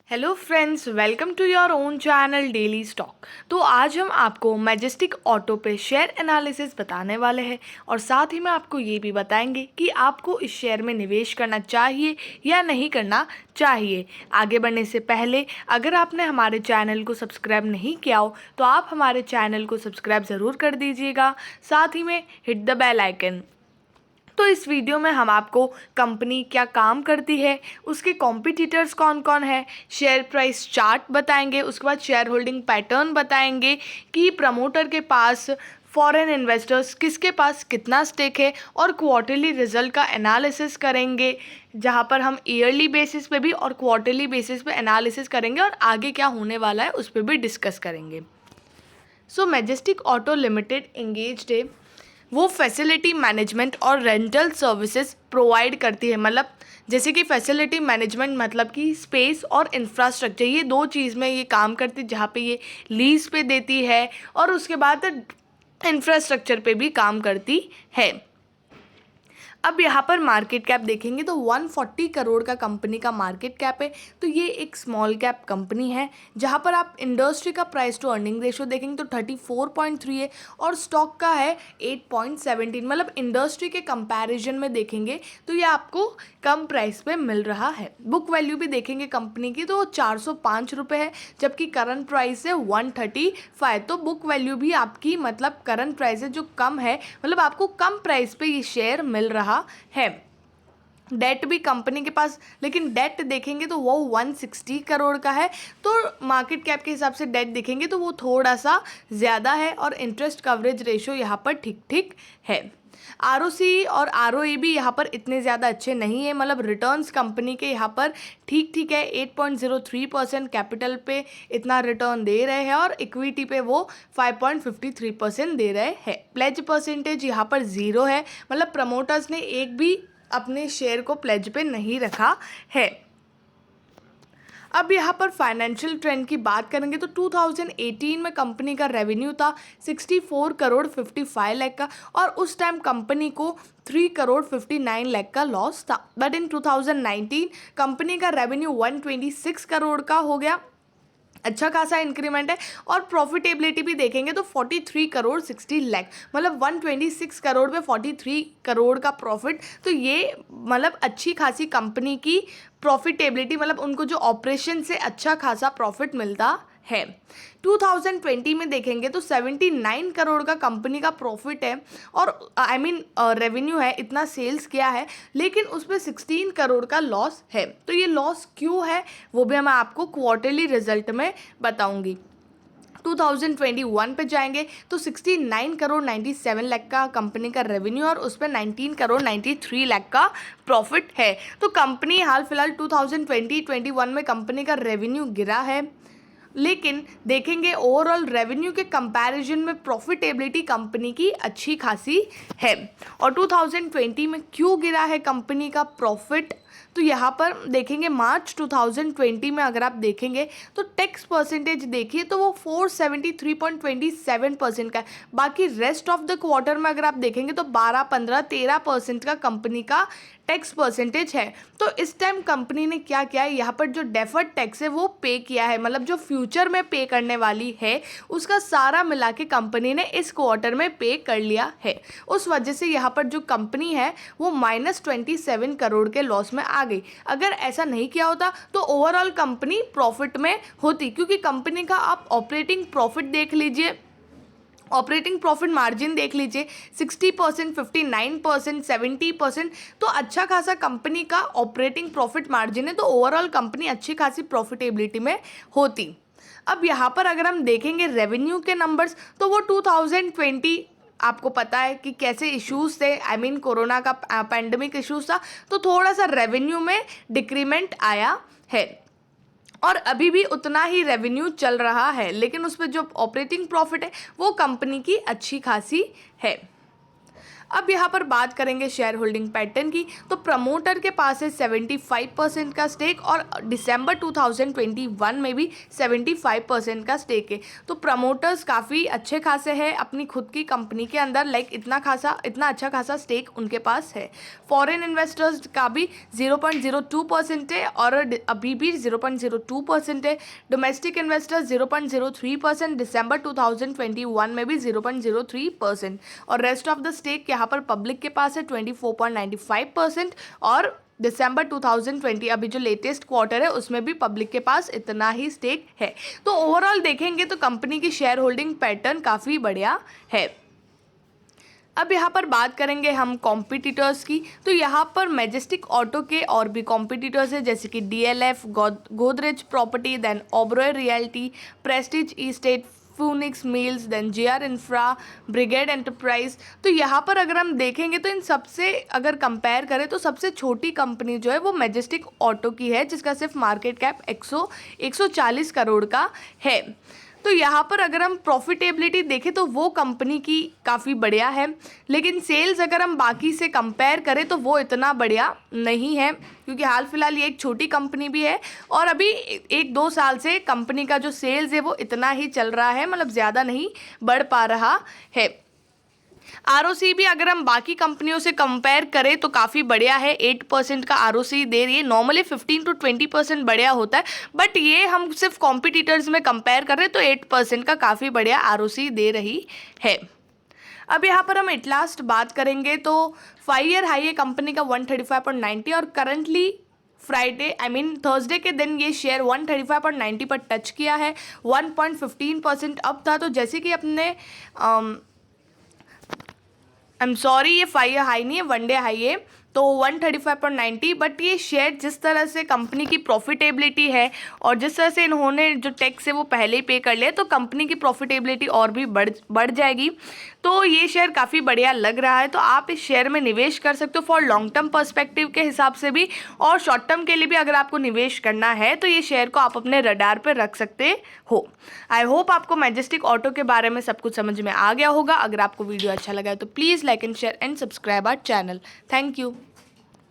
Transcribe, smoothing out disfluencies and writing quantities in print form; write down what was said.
Hello friends, welcome to your own channel daily stock. तो आज हम आपको मैजेस्टिक ऑटो पे शेयर एनालिसिस बताने वाले हैं और साथ ही में आपको ये भी बताएंगे कि आपको इस शेयर में निवेश करना चाहिए या नहीं करना चाहिए। आगे बढ़ने से पहले अगर आपने हमारे चैनल को सब्सक्राइब नहीं किया हो तो आप हमारे चैनल को सब्सक्राइब ज़रूर कर दीजिएगा, साथ ही में हिट द बेल आइकन। तो इस वीडियो में हम आपको कंपनी क्या काम करती है, उसके कॉम्पिटिटर्स कौन कौन है, शेयर प्राइस चार्ट बताएंगे, उसके बाद शेयर होल्डिंग पैटर्न बताएंगे कि प्रमोटर के पास, फॉरेन इन्वेस्टर्स किसके पास कितना स्टेक है, और क्वार्टरली रिजल्ट का एनालिसिस करेंगे जहां पर हम ईयरली बेसिस पे भी और क्वार्टरली बेसिस पे एनालिसिस करेंगे और आगे क्या होने वाला है उस पर भी डिस्कस करेंगे। सो मैजेस्टिक ऑटो लिमिटेड एंगेज्ड है, वो फैसिलिटी मैनेजमेंट और रेंटल सर्विसेज प्रोवाइड करती है। मतलब जैसे कि फैसिलिटी मैनेजमेंट मतलब कि स्पेस और इंफ्रास्ट्रक्चर, ये दो चीज़ में ये काम करती है, जहाँ पे ये लीज पे देती है और उसके बाद इंफ्रास्ट्रक्चर पे भी काम करती है। अब यहाँ पर मार्केट कैप देखेंगे तो 140 करोड़ का कंपनी का मार्केट कैप है। तो ये एक स्मॉल कैप कंपनी है। जहाँ पर आप इंडस्ट्री का प्राइस टू अर्निंग रेशियो देखेंगे तो 34.3 है और स्टॉक का है 8.17। मतलब इंडस्ट्री के कंपैरिजन में देखेंगे तो ये आपको कम प्राइस पे मिल रहा है। बुक वैल्यू भी देखेंगे कंपनी की तो 405 रुपये है, जबकि करंट प्राइस है 135। तो बुक वैल्यू भी आपकी मतलब करंट प्राइस है जो कम है, मतलब आपको कम प्राइस पे ये शेयर मिल रहा है। डेट भी कंपनी के पास, लेकिन डेट देखेंगे तो वो 160 करोड़ का है। तो मार्केट कैप के हिसाब से डेट देखेंगे तो वो थोड़ा सा ज़्यादा है और इंटरेस्ट कवरेज रेशियो यहाँ पर ठीक ठीक है। आरओसी और आरओई भी यहाँ पर इतने ज़्यादा अच्छे नहीं है। मतलब रिटर्न्स कंपनी के यहाँ पर ठीक ठीक है, 8.03% कैपिटल पे इतना रिटर्न दे रहे हैं और इक्विटी पे वो 5.53% दे रहे हैं। प्लेज परसेंटेज यहाँ पर 0 है, मतलब प्रमोटर्स ने एक भी अपने शेयर को प्लेज पे नहीं रखा है। अब यहाँ पर फाइनेंशियल ट्रेंड की बात करेंगे तो 2018 में कंपनी का रेवेन्यू था 64 करोड़ 55 लाख का और उस टाइम कंपनी को 3 करोड़ 59 लाख का लॉस था। बट इन 2019 कंपनी का रेवेन्यू 126 करोड़ का हो गया, अच्छा खासा इंक्रीमेंट है। और प्रॉफिटेबिलिटी भी देखेंगे तो 43 करोड़ 60 लाख, मतलब 126 करोड़ पे 43 करोड़ का प्रॉफिट। तो ये मतलब अच्छी खासी कंपनी की प्रॉफिटेबिलिटी, मतलब उनको जो ऑपरेशन से अच्छा खासा प्रॉफिट मिलता है। 2020 में देखेंगे तो 79 करोड़ का कंपनी का प्रॉफिट है और रेवेन्यू है, इतना सेल्स किया है, लेकिन उस पर 16 करोड़ का लॉस है। तो ये लॉस क्यों है वो भी मैं आपको क्वार्टरली रिजल्ट में बताऊंगी। 2021 पे जाएंगे तो 69 करोड़ 97 लाख का कंपनी का रेवेन्यू और उस पर 19 करोड़ 93 लाख का प्रॉफिट है। तो कंपनी हाल फिलहाल 2020-21 में कंपनी का रेवेन्यू गिरा है, लेकिन देखेंगे ओवरऑल रेवेन्यू के कंपैरिजन में प्रॉफिटेबिलिटी कंपनी की अच्छी खासी है। और 2020 में क्यों गिरा है कंपनी का प्रॉफिट, तो यहाँ पर देखेंगे मार्च 2020 में अगर आप देखेंगे तो टैक्स परसेंटेज देखिए तो वो 473.27% का है। बाकी रेस्ट ऑफ द क्वार्टर में अगर आप देखेंगे तो 12, 15, 13% का कंपनी का टैक्स परसेंटेज है। तो इस टाइम कंपनी ने क्या किया है, यहाँ पर जो डेफर्ड टैक्स है वो पे किया है, मतलब जो फ्यूचर में पे करने वाली है उसका सारा मिला के कंपनी ने इस क्वार्टर में पे कर लिया है। उस वजह से यहाँ पर जो कंपनी है वो -27 करोड़ के लॉस में आ गई। अगर ऐसा नहीं किया होता तो ओवरऑल कंपनी प्रॉफिट में होती, क्योंकि कंपनी का आप ऑपरेटिंग प्रॉफिट देख लीजिए, ऑपरेटिंग प्रॉफिट मार्जिन देख लीजिए 60%, 59%, 70%। तो अच्छा खासा कंपनी का ऑपरेटिंग प्रॉफिट मार्जिन है, तो ओवरऑल कंपनी अच्छी खासी प्रॉफिटेबिलिटी में होती। अब यहाँ पर अगर हम देखेंगे रेवेन्यू के नंबर्स तो वो 2020 आपको पता है कि कैसे इश्यूज थे, कोरोना का पैंडमिक इश्यूज था, तो थोड़ा सा रेवेन्यू में डिक्रीमेंट आया है और अभी भी उतना ही रेवेन्यू चल रहा है, लेकिन उस पर जो ऑपरेटिंग प्रॉफिट है वो कंपनी की अच्छी खासी है। अब यहाँ पर बात करेंगे शेयर होल्डिंग पैटर्न की, तो प्रमोटर के पास है 75% का स्टेक और दिसंबर 2021 में भी 75% का स्टेक है। तो प्रमोटर्स काफ़ी अच्छे खासे हैं अपनी खुद की कंपनी के अंदर, लाइक इतना अच्छा खासा स्टेक उनके पास है। फॉरेन इन्वेस्टर्स का भी 0.02% है और अभी भी 0.02% है। डोमेस्टिक इन्वेस्टर्स 0.03%, दिसंबर 2021 में भी 0.03%, और रेस्ट ऑफ द स्टेक यहाँ पर पब्लिक के पास है 24.95%, और दिसंबर 2020 अभी जो लेटेस्ट क्वार्टर है उसमें भी पब्लिक के पास इतना ही स्टेक है। तो ओवरऑल देखेंगे तो कंपनी की शेयर होल्डिंग पैटर्न काफ़ी बढ़िया है। अब यहाँ पर बात करेंगे हम कॉम्पिटिटर्स की, तो यहाँ पर मैजेस्टिक ऑटो के और भी कॉम्पिटिटर्स हैं जैसे कि DLF, Godrej Property, then Oberoi Realty, Prestige Estate, Phoenix Mills, then JR Infra, Brigade Enterprise. तो यहाँ पर अगर हम देखेंगे तो इन सबसे अगर कंपेयर करें तो सबसे छोटी कंपनी जो है वो मैजेस्टिक ऑटो की है, जिसका सिर्फ मार्केट कैप 140 करोड़ का है। तो यहाँ पर अगर हम प्रॉफिटेबिलिटी देखें तो वो कंपनी की काफ़ी बढ़िया है, लेकिन सेल्स अगर हम बाकी से कंपेयर करें तो वो इतना बढ़िया नहीं है, क्योंकि हाल फिलहाल ये एक छोटी कंपनी भी है और अभी 1-2 साल से कंपनी का जो सेल्स है वो इतना ही चल रहा है, मतलब ज़्यादा नहीं बढ़ पा रहा है। ROC भी अगर हम बाकी कंपनियों से कंपेयर करें तो काफ़ी बढ़िया है, 8% का ROC दे रही है। नॉर्मली 15 to 20% बढ़िया होता है, बट ये हम सिर्फ कॉम्पिटिटर्स में कंपेयर करें तो 8% का काफ़ी बढ़िया ROC दे रही है। अब यहाँ पर हम एट लास्ट बात करेंगे तो 5 ईयर हाई है कंपनी का 135.90, और करंटली थर्सडे के दिन ये शेयर 135.90 पर टच किया है, 1.15% अप था। तो जैसे कि अपने ये 5 ईयर हाई नहीं है, 1 डे हाई है, तो 135.90। बट ये शेयर जिस तरह से कंपनी की प्रॉफिटेबिलिटी है और जिस तरह से इन्होंने जो टैक्स है वो पहले ही पे कर लिया, तो कंपनी की प्रॉफिटेबिलिटी और भी बढ़ जाएगी। तो ये शेयर काफ़ी बढ़िया लग रहा है, तो आप इस शेयर में निवेश कर सकते हो फॉर लॉन्ग टर्म पर्सपेक्टिव के हिसाब से भी, और शॉर्ट टर्म के लिए भी अगर आपको निवेश करना है तो ये शेयर को आप अपने रडार पर रख सकते हो। आई होप आपको मैजेस्टिक ऑटो के बारे में सब कुछ समझ में आ गया होगा। अगर आपको वीडियो अच्छा लगा है तो please like and share and subscribe our channel. Thank you.